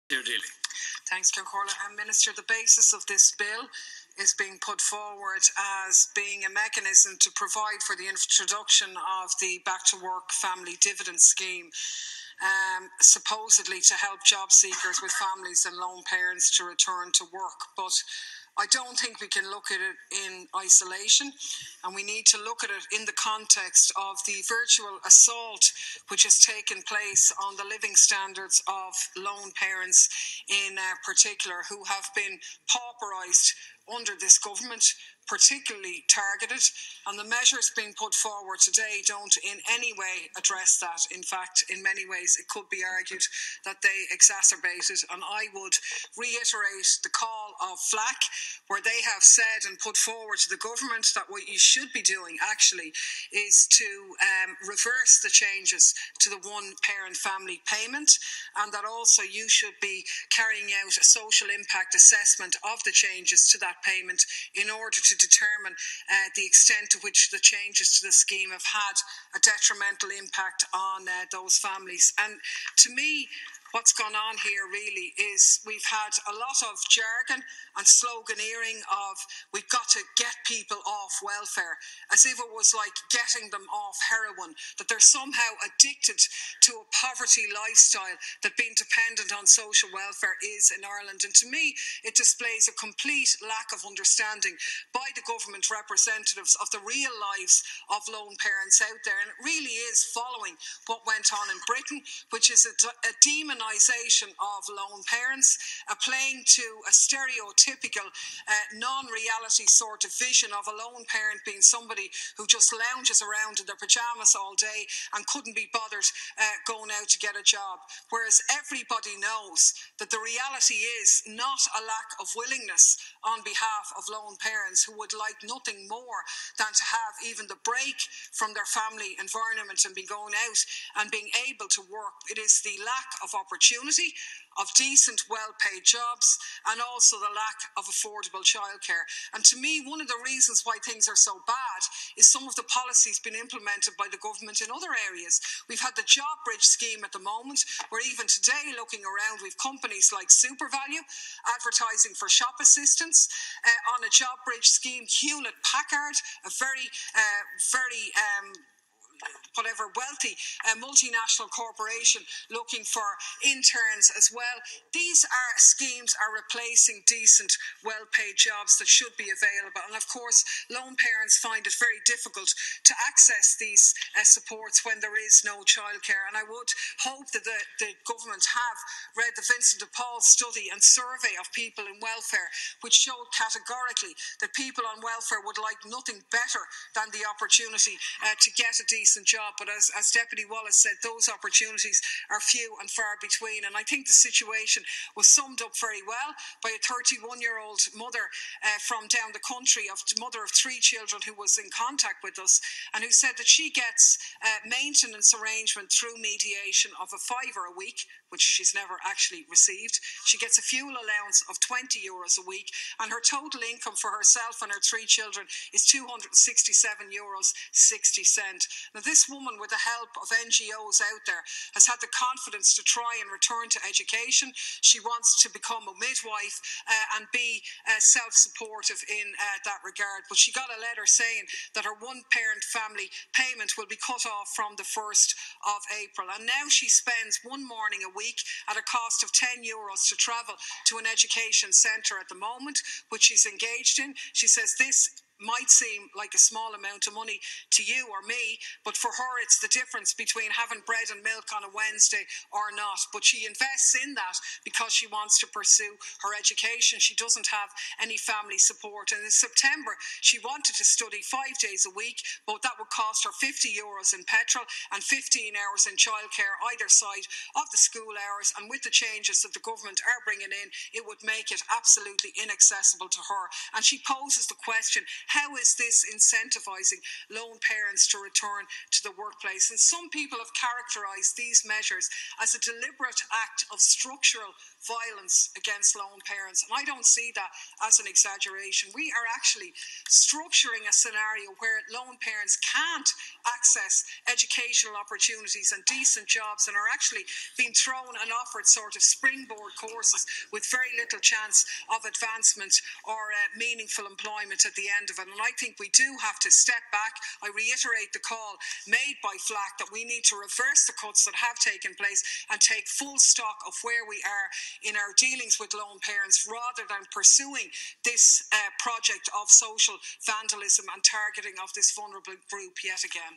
Clare Daly. Thanks, Concorla. And Minister, the basis of this bill is being put forward as being a mechanism to provide for the introduction of the Back to Work Family Dividend Scheme, supposedly to help job seekers with families and lone parents to return to work. But I don't think we can look at it in isolation, and we need to look at it in the context of the virtual assault which has taken place on the living standards of lone parents in particular, who have been pauperised under this government, particularly targeted, and the measures being put forward today don't in any way address that. In fact, in many ways, it could be argued that they exacerbate it, and I would reiterate the call of FLAC, where they have said and put forward to the government that what you should be doing actually is to reverse the changes to the one-parent family payment, and that also you should be carrying out a social impact assessment of the changes to that payment in order to determine the extent to which the changes to the scheme have had a detrimental impact on those families. And to me, what's gone on here really is we've had a lot of jargon and sloganeering of we've got to get people off welfare, as if it was like getting them off heroin, that they're somehow addicted to a poverty lifestyle, that being dependent on social welfare is in Ireland. And to me, it displays a complete lack of understanding by the government representatives of the real lives of lone parents out there. And it really is following what went on in Britain, which is a demonisation of lone parents, playing to a stereotypical non-reality sort of vision of a lone parent being somebody who just lounges around in their pyjamas all day and couldn't be bothered going out to get a job. Whereas everybody knows that the reality is not a lack of willingness on behalf of lone parents who would like nothing more than to have even the break from their family environment and be going out and being able to work. It is the lack of opportunity, of decent, well-paid jobs, and also the lack of affordable childcare. And to me, one of the reasons why things are so bad is some of the policies being implemented by the government in other areas. We've had the Job Bridge scheme at the moment, where even today, looking around, we've companies like SuperValue advertising for shop assistants on a Job Bridge scheme. Hewlett Packard, a very wealthy multinational corporation looking for interns as well. These schemes are replacing decent, well-paid jobs that should be available. And of course, lone parents find it very difficult to access these supports when there is no childcare. And I would hope that the government have read the Vincent de Paul study and survey of people in welfare, which showed categorically that people on welfare would like nothing better than the opportunity to get a decent job. But as Deputy Wallace said, those opportunities are few and far between. And I think the situation was summed up very well by a 31-year-old mother from down the country, mother of 3 children, who was in contact with us and who said that she gets maintenance arrangement through mediation of a €5 a week, which she's never actually received. She gets a fuel allowance of €20 a week, and her total income for herself and her 3 children is €267.60. Now, this woman, with the help of NGOs out there, has had the confidence to try and return to education. She wants to become a midwife and be self-supportive in that regard. But she got a letter saying that her one-parent family payment will be cut off from the 1st of April. And now she spends one morning a week at a cost of €10 to travel to an education centre at the moment, which she's engaged in. She says this might seem like a small amount of money to you or me, but for her it's the difference between having bread and milk on a Wednesday or not. But she invests in that because she wants to pursue her education. She doesn't have any family support, and in September she wanted to study 5 days a week, but that would cost her €50 in petrol and 15 hours in childcare either side of the school hours. And with the changes that the government are bringing in, it would make it absolutely inaccessible to her. And she poses the question, How is this incentivising lone parents to return to the workplace? And some people have characterised these measures as a deliberate act of structural violence against lone parents. And I don't see that as an exaggeration. We are actually structuring a scenario where lone parents can't access educational opportunities and decent jobs and are actually being thrown and offered sort of springboard courses with very little chance of advancement or meaningful employment at the end of it. And I think we do have to step back. I reiterate the call made by FLAC that we need to reverse the cuts that have taken place and take full stock of where we are in our dealings with lone parents rather than pursuing this project of social vandalism and targeting of this vulnerable group yet again.